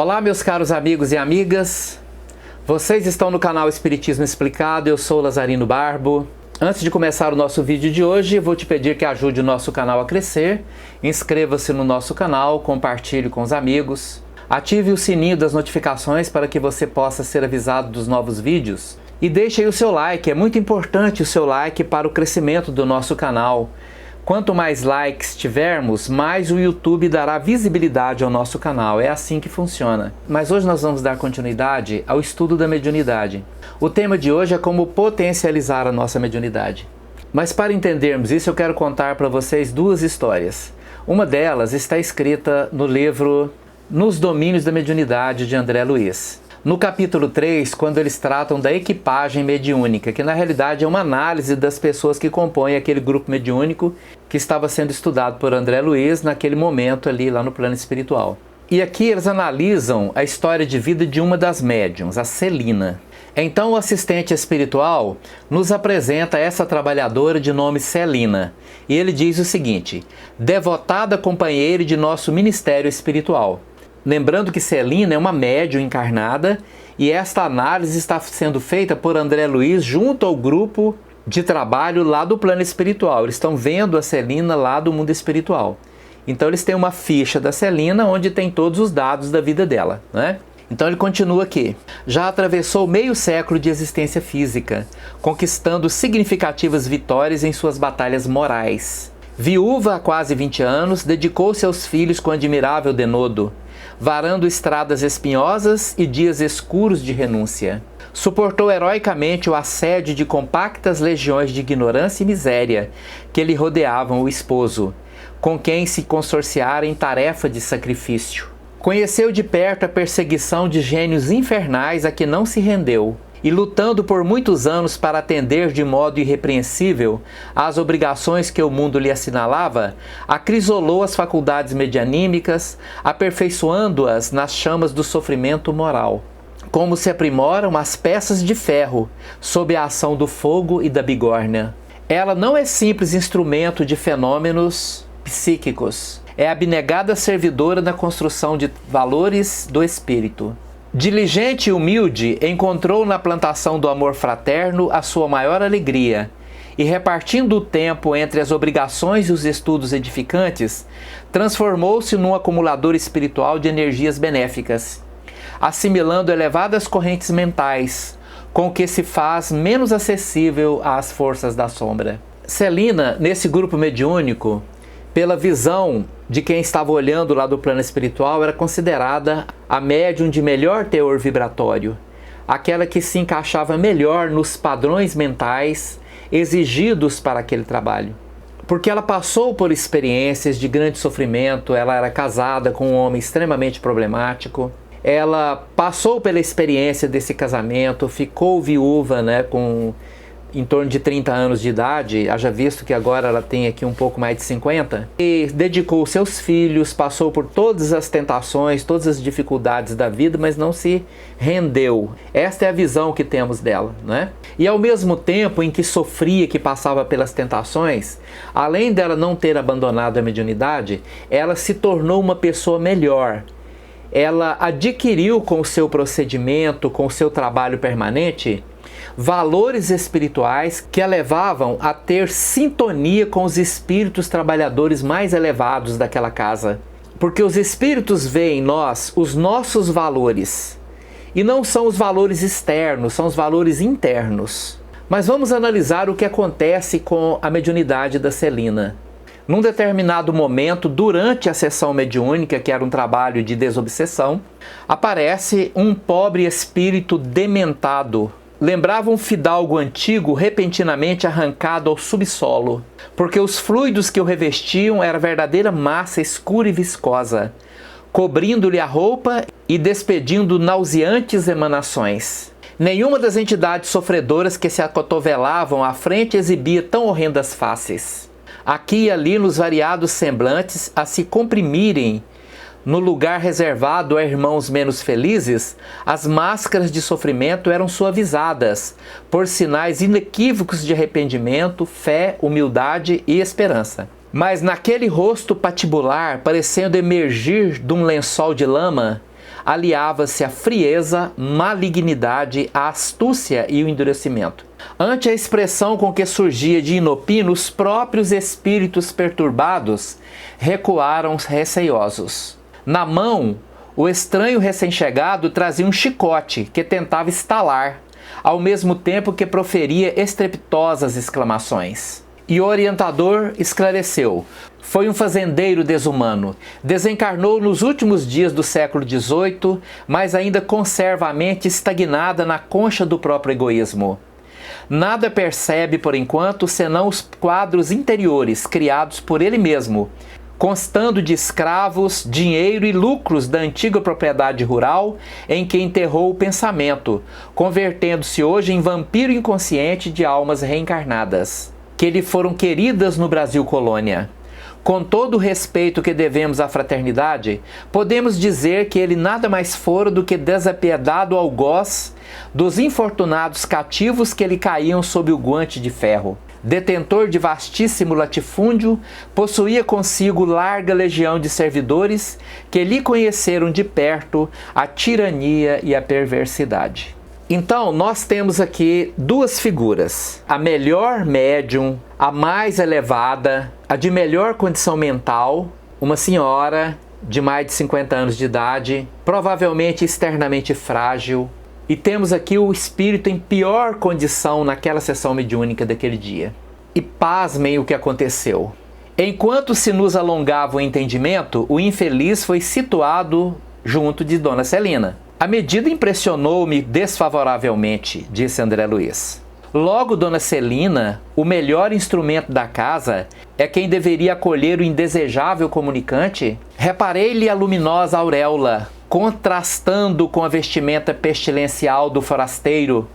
Olá, meus caros amigos e amigas. Vocês estão no canal Espiritismo Explicado, eu sou Lazarino Barbo. Antes de começar o nosso vídeo de hoje, vou te pedir que ajude o nosso canal a crescer. Inscreva-se no nosso canal, compartilhe com os amigos. Ative o sininho das notificações para que você possa ser avisado dos novos vídeos. E deixe aí o seu like, é muito importante o seu like para o crescimento do nosso canal. Quanto mais likes tivermos, mais o YouTube dará visibilidade ao nosso canal. É assim que funciona. Mas hoje nós vamos dar continuidade ao estudo da mediunidade. O tema de hoje é como potencializar a nossa mediunidade. Mas para entendermos isso, eu quero contar para vocês duas histórias. Uma delas está escrita no livro Nos Domínios da Mediunidade, de André Luiz. No capítulo 3, quando eles tratam da equipagem mediúnica, que na realidade é uma análise das pessoas que compõem aquele grupo mediúnico que estava sendo estudado por André Luiz naquele momento ali lá no plano espiritual. E aqui eles analisam a história de vida de uma das médiuns, a Celina. Então o assistente espiritual nos apresenta essa trabalhadora de nome Celina. E ele diz o seguinte: devotada companheira de nosso ministério espiritual. Lembrando que Celina é uma médium encarnada e esta análise está sendo feita por André Luiz junto ao grupo de trabalho lá do plano espiritual. Eles estão vendo a Celina lá do mundo espiritual. Então eles têm uma ficha da Celina onde tem todos os dados da vida dela, né? Então ele continua aqui. Já atravessou meio século de existência física, conquistando significativas vitórias em suas batalhas morais. Viúva há quase 20 anos, dedicou-se aos filhos com admirável denodo, varando estradas espinhosas e dias escuros de renúncia. Suportou heroicamente o assédio de compactas legiões de ignorância e miséria que lhe rodeavam o esposo, com quem se consorciara em tarefa de sacrifício. Conheceu de perto a perseguição de gênios infernais a que não se rendeu, e lutando por muitos anos para atender de modo irrepreensível às obrigações que o mundo lhe assinalava, acrisolou as faculdades medianímicas, aperfeiçoando-as nas chamas do sofrimento moral. Como se aprimoram as peças de ferro sob a ação do fogo e da bigorna. Ela não é simples instrumento de fenômenos psíquicos, é abnegada servidora na construção de valores do espírito. Diligente e humilde, encontrou na plantação do amor fraterno a sua maior alegria, e repartindo o tempo entre as obrigações e os estudos edificantes, transformou-se num acumulador espiritual de energias benéficas, assimilando elevadas correntes mentais, com o que se faz menos acessível às forças da sombra. Celina, nesse grupo mediúnico, pela visão de quem estava olhando lá do plano espiritual, era considerada a médium de melhor teor vibratório, aquela que se encaixava melhor nos padrões mentais exigidos para aquele trabalho. Porque ela passou por experiências de grande sofrimento, ela era casada com um homem extremamente problemático, ela passou pela experiência desse casamento, ficou viúva, né, com em torno de 30 anos de idade, haja visto que agora ela tem aqui um pouco mais de 50, e dedicou seus filhos, passou por todas as tentações, todas as dificuldades da vida, mas não se rendeu. Esta é a visão que temos dela, né? E ao mesmo tempo em que sofria, que passava pelas tentações, além dela não ter abandonado a mediunidade, ela se tornou uma pessoa melhor. Ela adquiriu com o seu procedimento, com o seu trabalho permanente, valores espirituais que a levavam a ter sintonia com os espíritos trabalhadores mais elevados daquela casa. Porque os espíritos veem em nós os nossos valores. E não são os valores externos, são os valores internos. Mas vamos analisar o que acontece com a mediunidade da Celina. Num determinado momento, durante a sessão mediúnica, que era um trabalho de desobsessão, aparece um pobre espírito dementado. Lembrava um fidalgo antigo repentinamente arrancado ao subsolo, porque os fluidos que o revestiam era verdadeira massa escura e viscosa, cobrindo-lhe a roupa e despedindo nauseantes emanações. Nenhuma das entidades sofredoras que se acotovelavam à frente exibia tão horrendas faces. Aqui e ali, nos variados semblantes, a se comprimirem no lugar reservado a irmãos menos felizes, as máscaras de sofrimento eram suavizadas por sinais inequívocos de arrependimento, fé, humildade e esperança. Mas naquele rosto patibular, parecendo emergir de um lençol de lama, aliava-se a frieza, malignidade, a astúcia e o endurecimento. Ante a expressão com que surgia de inopino, os próprios espíritos perturbados recuaram receiosos. Na mão, o estranho recém-chegado trazia um chicote que tentava estalar, ao mesmo tempo que proferia estrepitosas exclamações. E o orientador esclareceu: foi um fazendeiro desumano. Desencarnou nos últimos dias do século XVIII, mas ainda conserva a mente estagnada na concha do próprio egoísmo. Nada percebe, por enquanto, senão os quadros interiores criados por ele mesmo, constando de escravos, dinheiro e lucros da antiga propriedade rural em que enterrou o pensamento, convertendo-se hoje em vampiro inconsciente de almas reencarnadas, que lhe foram queridas no Brasil colônia. Com todo o respeito que devemos à fraternidade, podemos dizer que ele nada mais fora do que desapiedado algoz dos infortunados cativos que lhe caíam sob o guante de ferro. Detentor de vastíssimo latifúndio, possuía consigo larga legião de servidores que lhe conheceram de perto a tirania e a perversidade. Então, nós temos aqui duas figuras: a melhor médium, a mais elevada, a de melhor condição mental, uma senhora de mais de 50 anos de idade, provavelmente externamente frágil, e temos aqui o espírito em pior condição naquela sessão mediúnica daquele dia. E pasmem o que aconteceu. Enquanto se nos alongava o entendimento, o infeliz foi situado junto de Dona Celina. A medida impressionou-me desfavoravelmente, disse André Luiz. Logo, Dona Celina, o melhor instrumento da casa, é quem deveria acolher o indesejável comunicante? Reparei-lhe a luminosa auréola, contrastando com a vestimenta pestilencial do forasteiro,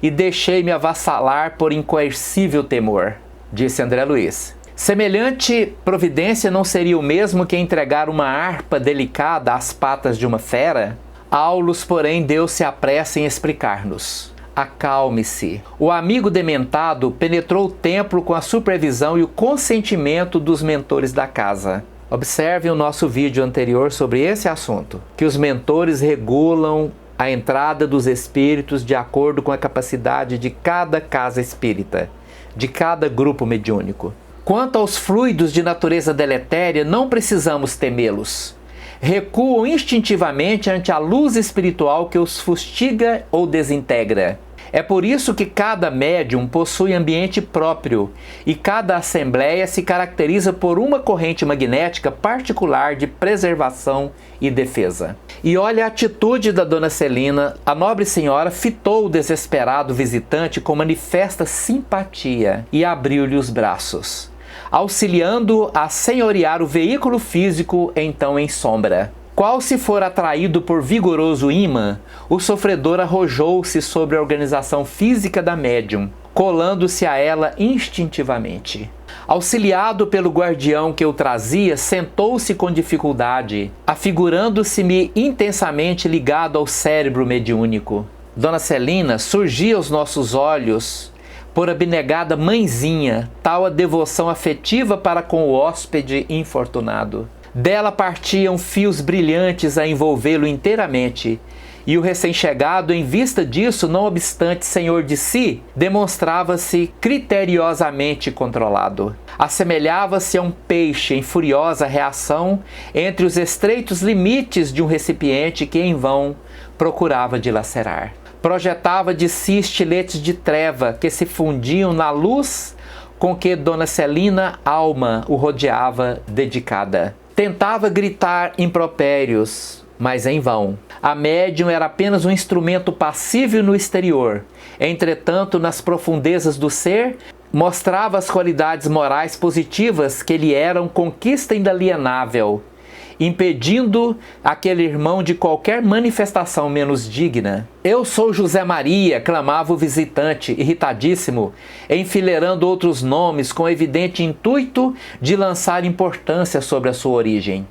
e deixei-me avassalar por incoercível temor, disse André Luiz. Semelhante providência não seria o mesmo que entregar uma harpa delicada às patas de uma fera? Aulus, porém, deu-se à pressa em explicar-nos. Acalme-se. O amigo dementado penetrou o templo com a supervisão e o consentimento dos mentores da casa. Observe o nosso vídeo anterior sobre esse assunto, que os mentores regulam a entrada dos espíritos de acordo com a capacidade de cada casa espírita, de cada grupo mediúnico. Quanto aos fluidos de natureza deletéria, não precisamos temê-los. Recuam instintivamente ante a luz espiritual que os fustiga ou desintegra. É por isso que cada médium possui ambiente próprio e cada assembleia se caracteriza por uma corrente magnética particular de preservação e defesa. E olha a atitude da Dona Celina. A nobre senhora fitou o desesperado visitante com manifesta simpatia e abriu-lhe os braços, auxiliando a senhorear o veículo físico então em sombra. Qual se for atraído por vigoroso ímã, o sofredor arrojou-se sobre a organização física da médium, colando-se a ela instintivamente. Auxiliado pelo guardião que o trazia, sentou-se com dificuldade, afigurando-se-me intensamente ligado ao cérebro mediúnico. Dona Celina surgia aos nossos olhos por abnegada mãezinha, tal a devoção afetiva para com o hóspede infortunado. Dela partiam fios brilhantes a envolvê-lo inteiramente, e o recém-chegado, em vista disso, não obstante senhor de si, demonstrava-se criteriosamente controlado. Assemelhava-se a um peixe em furiosa reação entre os estreitos limites de um recipiente que em vão procurava dilacerar. Projetava de si estiletes de treva que se fundiam na luz com que Dona Celina, alma, o rodeava dedicada. Tentava gritar impropérios, mas em vão. A médium era apenas um instrumento passível no exterior. Entretanto, nas profundezas do ser, mostrava as qualidades morais positivas que lhe eram conquista inalienável, impedindo aquele irmão de qualquer manifestação menos digna. Eu sou José Maria, clamava o visitante, irritadíssimo, enfileirando outros nomes com evidente intuito de lançar importância sobre a sua origem.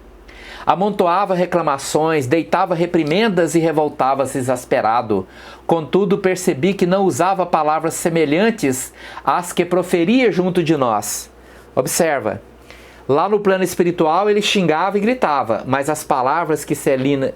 Amontoava reclamações, deitava reprimendas e revoltava-se exasperado. Contudo, percebi que não usava palavras semelhantes às que proferia junto de nós. Observa. Lá no plano espiritual ele xingava e gritava, mas as palavras que Celina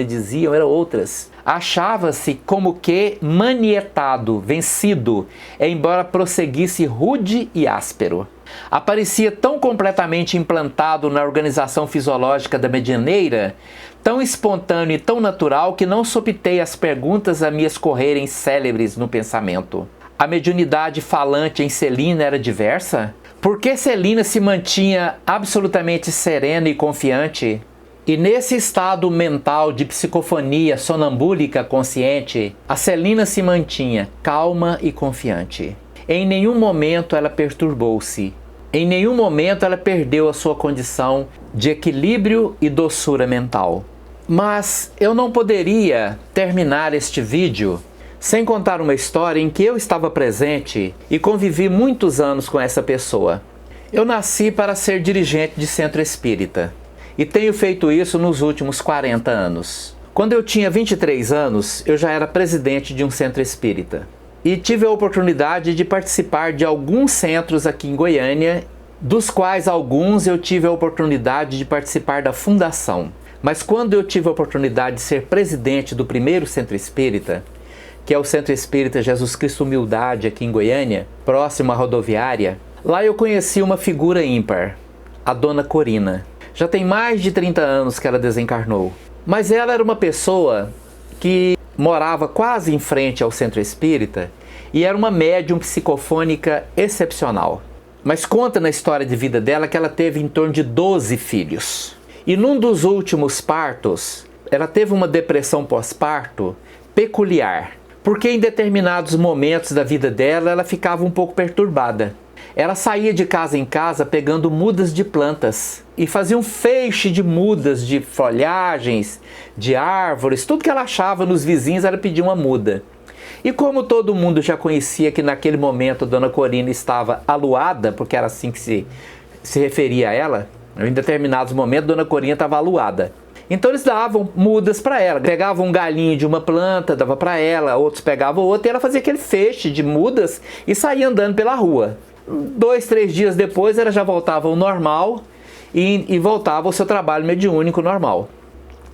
dizia eram outras. Achava-se como que manietado, vencido, embora prosseguisse rude e áspero. Aparecia tão completamente implantado na organização fisiológica da medianeira, tão espontâneo e tão natural, que não sopitei as perguntas a me escorrerem célebres no pensamento. A mediunidade falante em Celina era diversa? Por que Celina se mantinha absolutamente serena e confiante? E nesse estado mental de psicofonia sonambúlica consciente, a Celina se mantinha calma e confiante. Em nenhum momento ela perturbou-se. Em nenhum momento ela perdeu a sua condição de equilíbrio e doçura mental. Mas eu não poderia terminar este vídeo sem contar uma história em que eu estava presente e convivi muitos anos com essa pessoa. Eu nasci para ser dirigente de centro espírita e tenho feito isso nos últimos 40 anos. Quando eu tinha 23 anos, eu já era presidente de um centro espírita e tive a oportunidade de participar de alguns centros aqui em Goiânia, dos quais alguns eu tive a oportunidade de participar da fundação. Mas quando eu tive a oportunidade de ser presidente do primeiro centro espírita, que é o Centro Espírita Jesus Cristo Humildade aqui em Goiânia, próximo à rodoviária, lá eu conheci uma figura ímpar, a Dona Corina. Já tem mais de 30 anos que ela desencarnou, mas ela era uma pessoa que morava quase em frente ao Centro Espírita e era uma médium psicofônica excepcional. Mas conta na história de vida dela que ela teve em torno de 12 filhos. E num dos últimos partos, ela teve uma depressão pós-parto peculiar, porque em determinados momentos da vida dela, ela ficava um pouco perturbada. Ela saía de casa em casa pegando mudas de plantas e fazia um feixe de mudas, de folhagens, de árvores, tudo que ela achava nos vizinhos ela pedia uma muda. E como todo mundo já conhecia que naquele momento a Dona Corina estava aluada, porque era assim que se referia a ela, em determinados momentos Dona Corina estava aluada. Então eles davam mudas para ela, pegavam um galinho de uma planta, dava para ela, outros pegavam outra, e ela fazia aquele feixe de mudas e saía andando pela rua. 2, 3 dias depois ela já voltava ao normal e voltava ao seu trabalho mediúnico normal.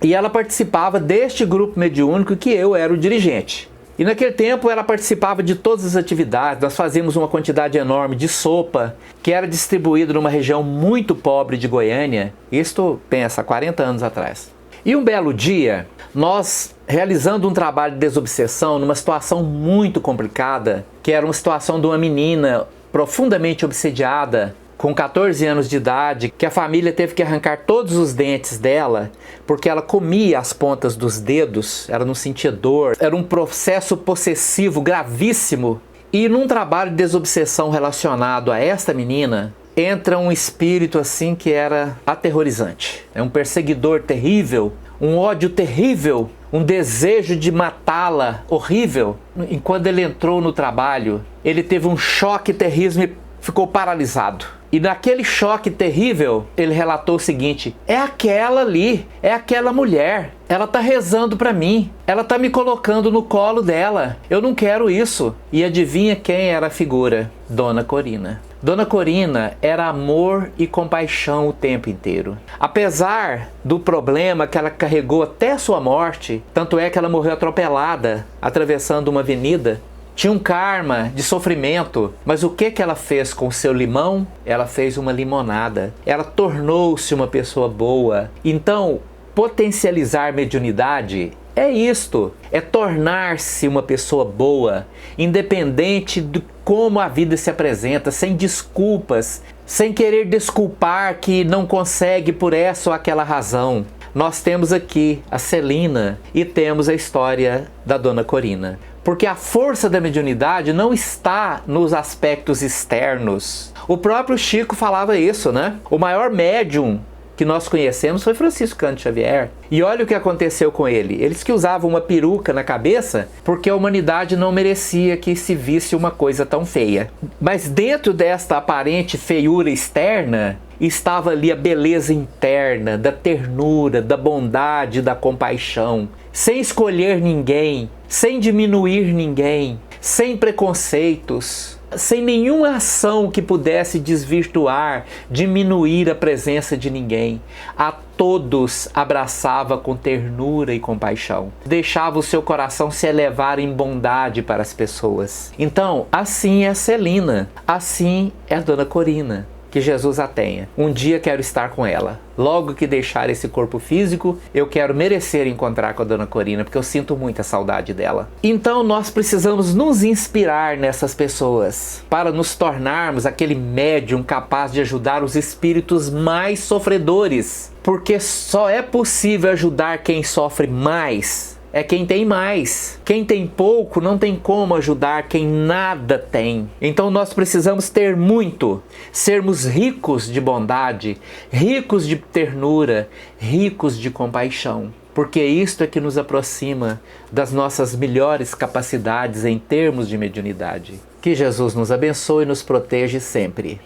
E ela participava deste grupo mediúnico que eu era o dirigente. E naquele tempo ela participava de todas as atividades, nós fazíamos uma quantidade enorme de sopa, que era distribuída numa região muito pobre de Goiânia, isto, pensa, 40 anos atrás. E um belo dia, nós realizando um trabalho de desobsessão numa situação muito complicada, que era uma situação de uma menina profundamente obsediada, com 14 anos de idade, que a família teve que arrancar todos os dentes dela, porque ela comia as pontas dos dedos, ela não sentia dor, era um processo possessivo gravíssimo. E num trabalho de desobsessão relacionado a esta menina, entra um espírito assim que era aterrorizante. É um perseguidor terrível, um ódio terrível, um desejo de matá-la horrível. E quando ele entrou no trabalho, ele teve um choque terrível e ficou paralisado. E naquele choque terrível, ele relatou o seguinte: é aquela ali, é aquela mulher, ela tá rezando para mim, ela tá me colocando no colo dela, eu não quero isso. E adivinha quem era a figura? Dona Corina. Dona Corina era amor e compaixão o tempo inteiro. Apesar do problema que ela carregou até a sua morte, tanto é que ela morreu atropelada, atravessando uma avenida, tinha um karma de sofrimento, mas o que ela fez com o seu limão? Ela fez uma limonada. Ela tornou-se uma pessoa boa. Então, potencializar mediunidade é isto, é tornar-se uma pessoa boa, independente de como a vida se apresenta, sem desculpas, sem querer desculpar que não consegue por essa ou aquela razão. Nós temos aqui a Celina e temos a história da Dona Corina. Porque a força da mediunidade não está nos aspectos externos. O próprio Chico falava isso, né? O maior médium que nós conhecemos foi Francisco Cândido Xavier. E olha o que aconteceu com ele. Eles que usavam uma peruca na cabeça porque a humanidade não merecia que se visse uma coisa tão feia. Mas dentro desta aparente feiura externa, estava ali a beleza interna, da ternura, da bondade, da compaixão, sem escolher ninguém, sem diminuir ninguém, sem preconceitos. sem nenhuma ação que pudesse desvirtuar, diminuir a presença de ninguém. A todos abraçava com ternura e compaixão. Deixava o seu coração se elevar em bondade para as pessoas. Então, assim é a Celina, assim é a Dona Corina. Que Jesus a tenha. Um dia quero estar com ela. Logo que deixar esse corpo físico, eu quero merecer encontrar com a Dona Corina, porque eu sinto muita saudade dela. Então nós precisamos nos inspirar nessas pessoas, para nos tornarmos aquele médium capaz de ajudar os espíritos mais sofredores. Porque só é possível ajudar quem sofre mais. É quem tem mais. Quem tem pouco não tem como ajudar quem nada tem. Então nós precisamos ter muito, sermos ricos de bondade, ricos de ternura, ricos de compaixão. Porque isto é que nos aproxima das nossas melhores capacidades em termos de mediunidade. Que Jesus nos abençoe e nos proteja sempre.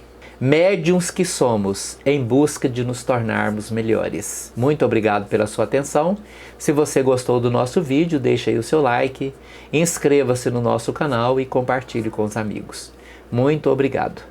Médiuns que somos, em busca de nos tornarmos melhores. Muito obrigado pela sua atenção. Se você gostou do nosso vídeo, deixe aí o seu like, inscreva-se no nosso canal e compartilhe com os amigos. Muito obrigado.